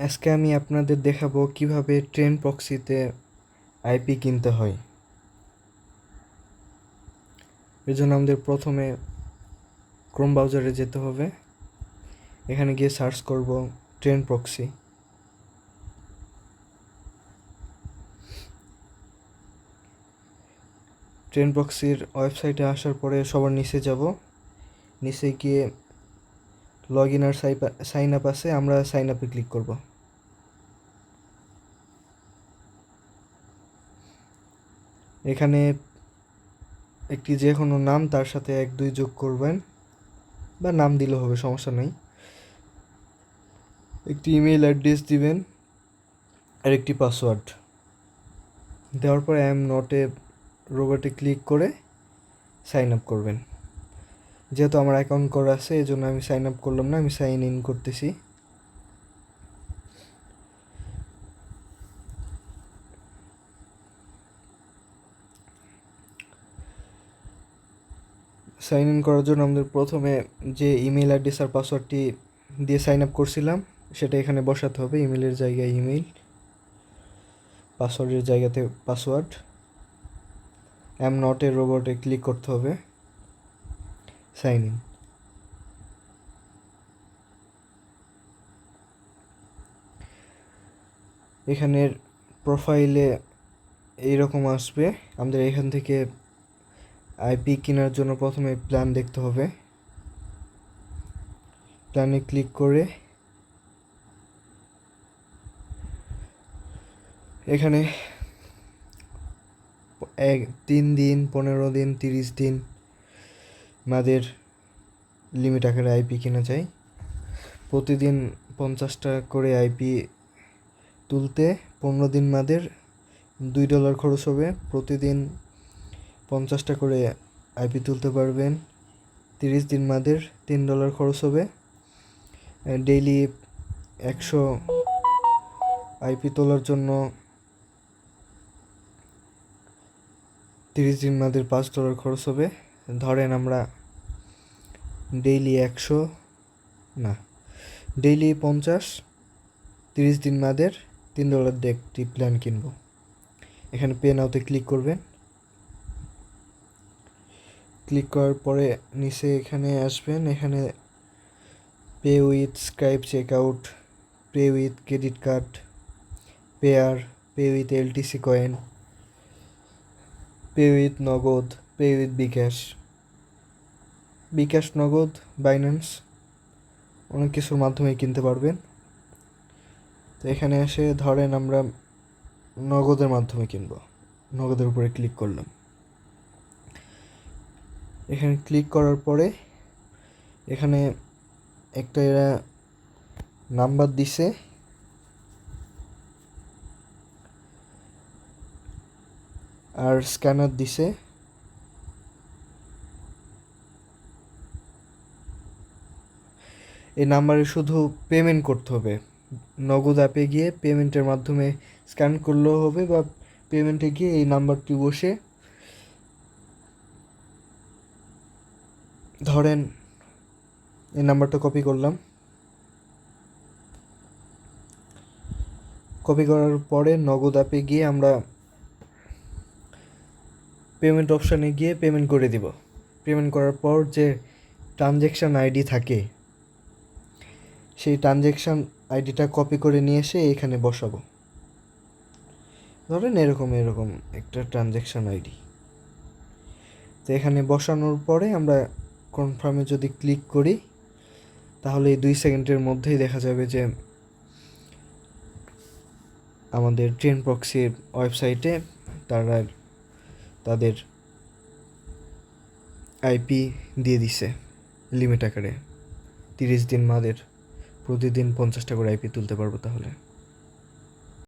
আজকে আমি আপনাদের দেখাবো কিভাবে ট্রেন প্রক্সিতে আইপি কিনতে হয়। এর জন্য আমাদের প্রথমে ক্রোম ব্রাউজারে যেতে হবে। এখানে গিয়ে সার্চ করব ট্রেন প্রক্সি। ট্রেন প্রক্সির ওয়েবসাইটে আসার পরে সবার নিচে যাব। নিচে গিয়ে লগ ইন আর সাইন আপ আছে, আমরা সাইন আপে ক্লিক করব। এখানে একটি যে কোনো নাম, তার সাথে 1-2 যোগ করবেন, বা নাম দিলে হবে, সমস্যা নেই। একটি ইমেল অ্যাড্রেস দিবেন আর একটি পাসওয়ার্ড দেওয়ার পরে আই এম নট এ রোবটে ক্লিক করে সাইন আপ করবেন। যেহেতু আমার অ্যাকাউন্ট করা আছে, এই জন্য আমি সাইন আপ করলাম না, আমি সাইন ইন করতেছি। সাইন ইন করার জন্য আমাদের প্রথমে যে ইমেল অ্যাড্রেস আর পাসওয়ার্ডটি দিয়ে সাইন আপ করছিলাম সেটা এখানে বসাতে হবে। ইমেলের জায়গায় ইমেল, পাসওয়ার্ডের জায়গাতে password. I am not a রোবটে ক্লিক করতে হবে, সাইন ইন। এখানের প্রোফাইলে এইরকম আসবে। আমাদের এখান থেকে আইপি কেনার জন্য প্রথমে প্ল্যান দেখতে হবে। প্ল্যানে ক্লিক করে এখানে 3 দিন, 15 দিন, 30 দিন আমাদের লিমিট আকারে আইপি কেনা যায়। প্রতিদিন 50 টাকা করে আইপি তুলতে 15 দিন আমাদের $2 খরচ হবে। প্রতিদিন 50টা করে আইপি তুলতে পারবেন। 30 দিন আমাদের $3 খরচ হবে। ডেইলি 100 আইপি তোলার জন্য 30 দিন আমাদের $5 খরচ হবে। ধরেন আমরা ডেইলি 50, 30 দিন আমাদের $3 দিয়ে একটি প্ল্যান কিনব। এখানে পে নাওতে ক্লিক করবেন। ক্লিক করার পরে নিচে এখানে আসবেন। এখানে pay with scribe checkout, pay with credit card, pair, pay with LTC coin, pay with নগদ, পে উইথ বিকাশ, নগদ, বাইন্যান্স, অনেক কিছুর মাধ্যমে কিনতে পারবেন। তো এখানে এসে ধরেন আমরা নগদের মাধ্যমে কিনব, নগদের উপরে ক্লিক করলাম। এখানে ক্লিক করার পরে এখানে একটা এরা নাম্বার দিছে, আর স্ক্যানার দিছে। এই নাম্বারে শুধু পেমেন্ট করতে হবে। নগদ অ্যাপে গিয়ে পেমেন্টের মাধ্যমে স্ক্যান করলেও হবে, বা পেমেন্টে গিয়ে এই নাম্বারটি বসে ধরেন এই নাম্বারটা কপি করলাম। কপি করার পরে নগদ অ্যাপে গিয়ে আমরা পেমেন্ট অপশানে গিয়ে পেমেন্ট করে দিব। পেমেন্ট করার পর যে ট্রানজ্যাকশান আইডি থাকে, সেই ট্রানজ্যাকশান আইডিটা কপি করে নিয়ে এসে এখানে বসাবো। ধরেন এরকম একটা ট্রানজ্যাকশান আইডি। তো এখানে বসানোর পরে আমরা কনফার্মে যদি ক্লিক করি, তাহলে এই 2 সেকেন্ডের মধ্যেই দেখা যাবে যে আমাদের ট্রেন প্রক্সির ওয়েবসাইটে তারা তাদের আইপি দিয়ে দিছে লিমিট আকারে। 30 দিন আমাদের প্রতিদিন 50টা করে আইপি তুলতে পারবো তাহলে।